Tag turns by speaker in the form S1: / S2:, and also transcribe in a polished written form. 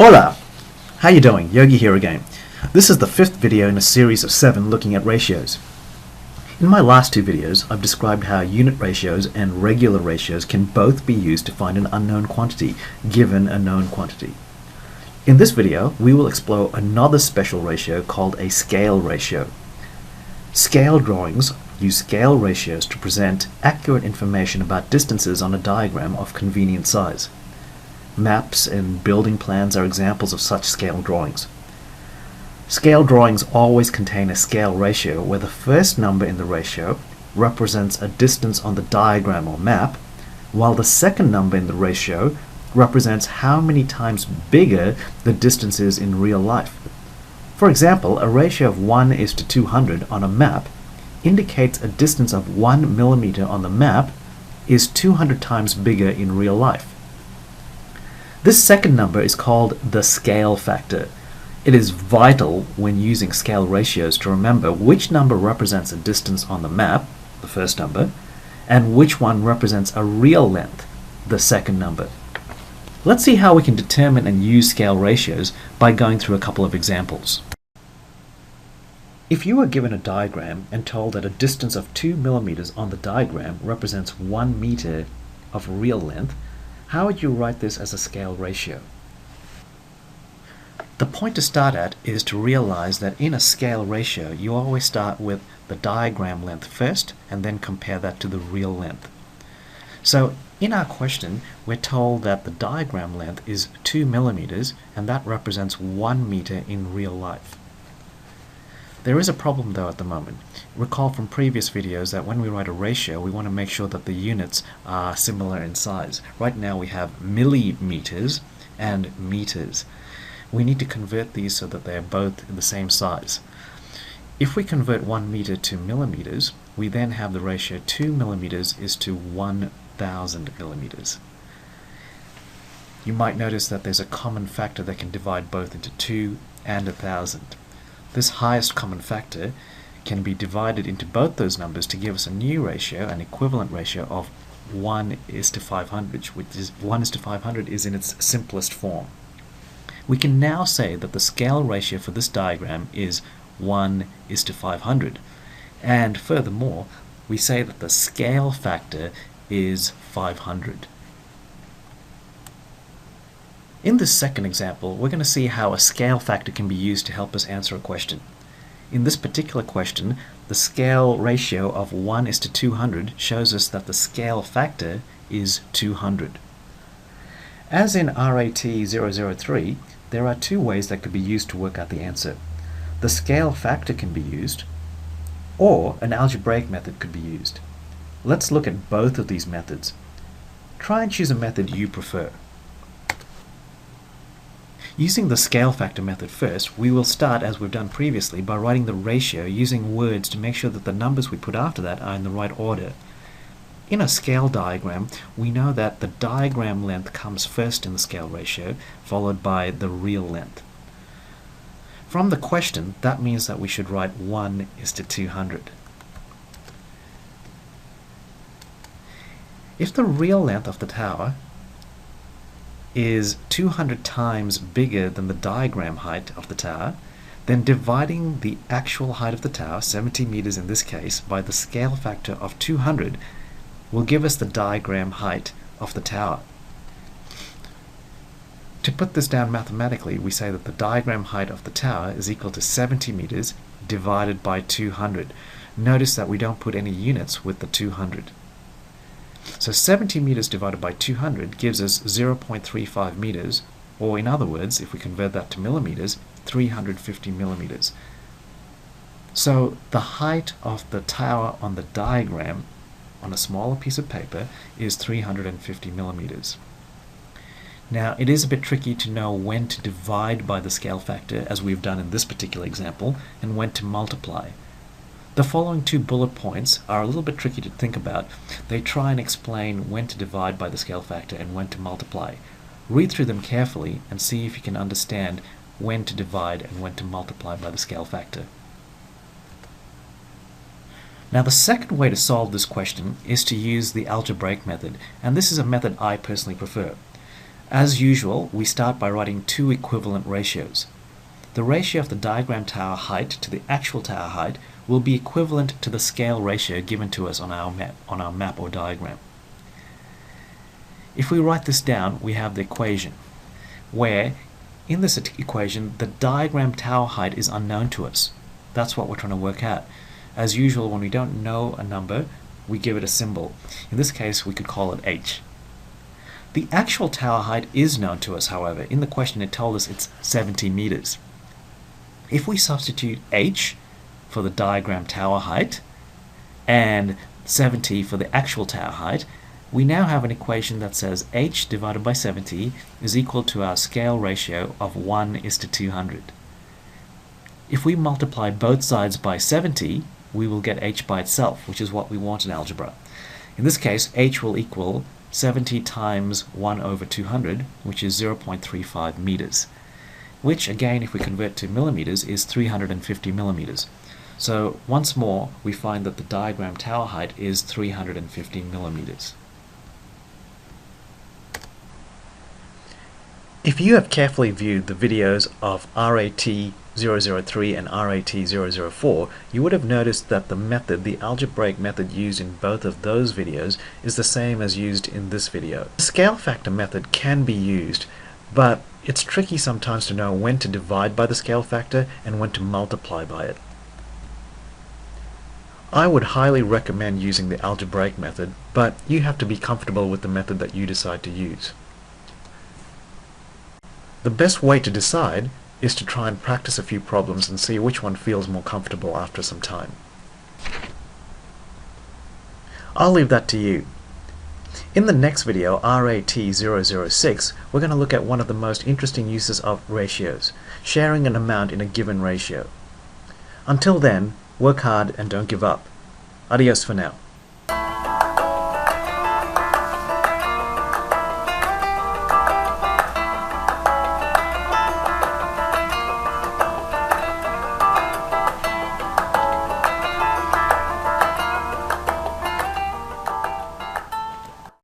S1: Hola! How you doing? Yogi here again. This is the 5th video in a series of 7 looking at ratios. In my last 2 videos, I've described how unit ratios and regular ratios can both be used to find an unknown quantity given a known quantity. In this video, we will explore another special ratio called a scale ratio. Scale drawings use scale ratios to present accurate information about distances on a diagram of convenient size. Maps and building plans are examples of such scale drawings. Scale drawings always contain a scale ratio where the first number in the ratio represents a distance on the diagram or map, while the second number in the ratio represents how many times bigger the distance is in real life. For example, a ratio of 1:200 on a map indicates a distance of 1 millimeter on the map is 200 times bigger in real life. This second number is called the scale factor. It is vital when using scale ratios to remember which number represents a distance on the map, the first number, and which one represents a real length, the second number. Let's see how we can determine and use scale ratios by going through a couple of examples. If you were given a diagram and told that a distance of 2 millimeters on the diagram represents 1 meter of real length, how would you write this as a scale ratio? The point to start at is to realize that in a scale ratio you always start with the diagram length first and then compare that to the real length. So in our question we're told that the diagram length is 2 millimeters and that represents 1 meter in real life. There is a problem though at the moment. Recall from previous videos that when we write a ratio we want to make sure that the units are similar in size. Right now we have millimeters and meters. We need to convert these so that they are both the same size. If we convert 1 meter to millimeters, we then have the ratio 2 millimeters is to 1,000 millimeters. You might notice that there's a common factor that can divide both into 2 and 1,000. This highest common factor can be divided into both those numbers to give us a new ratio, an equivalent ratio of 1:500, which is 1:500 is in its simplest form. We can now say that the scale ratio for this diagram is 1:500, and furthermore, we say that the scale factor is 500. In this second example, we're going to see how a scale factor can be used to help us answer a question. In this particular question, the scale ratio of 1:200 shows us that the scale factor is 200. As in RAT003, there are 2 ways that could be used to work out the answer. The scale factor can be used, or an algebraic method could be used. Let's look at both of these methods. Try and choose a method you prefer. Using the scale factor method first, we will start as we've done previously by writing the ratio using words to make sure that the numbers we put after that are in the right order. In a scale diagram, we know that the diagram length comes first in the scale ratio, followed by the real length. From the question, that means that we should write 1:200. If the real length of the tower is 200 times bigger than the diagram height of the tower, then dividing the actual height of the tower, 70 meters in this case, by the scale factor of 200 will give us the diagram height of the tower. To put this down mathematically, we say that the diagram height of the tower is equal to 70 meters divided by 200. Notice that we don't put any units with the 200. So 70 meters divided by 200 gives us 0.35 meters, or in other words, if we convert that to millimeters, 350 millimeters. So the height of the tower on the diagram on a smaller piece of paper is 350 millimeters. Now it is a bit tricky to know when to divide by the scale factor, as we've done in this particular example, and when to multiply. The following 2 bullet points are a little bit tricky to think about. They try and explain when to divide by the scale factor and when to multiply. Read through them carefully and see if you can understand when to divide and when to multiply by the scale factor. Now the second way to solve this question is to use the algebraic method, and this is a method I personally prefer. As usual, we start by writing two equivalent ratios. The ratio of the diagram tower height to the actual tower height will be equivalent to the scale ratio given to us on our map or diagram. If we write this down, we have the equation, where in this equation the diagram tower height is unknown to us. That's what we're trying to work out. As usual, when we don't know a number, we give it a symbol. In this case, we could call it h. The actual tower height is known to us, however. In the question it told us it's 70 meters. If we substitute h for the diagram tower height and 70 for the actual tower height, we now have an equation that says h divided by 70 is equal to our scale ratio of 1:200. If we multiply both sides by 70, we will get h by itself, which is what we want in algebra. In this case, h will equal 70 times 1/200, which is 0.35 meters, which again, if we convert to millimeters, is 350 millimeters. So once more, we find that the diagram tower height is 350 millimeters. If you have carefully viewed the videos of RAT003 and RAT004, you would have noticed that the algebraic method used in both of those videos is the same as used in this video. The scale factor method can be used, but it's tricky sometimes to know when to divide by the scale factor and when to multiply by it. I would highly recommend using the algebraic method, but you have to be comfortable with the method that you decide to use. The best way to decide is to try and practice a few problems and see which one feels more comfortable after some time. I'll leave that to you. In the next video, RAT006, we're going to look at one of the most interesting uses of ratios, sharing an amount in a given ratio. Until then, work hard and don't give up. Adios for now.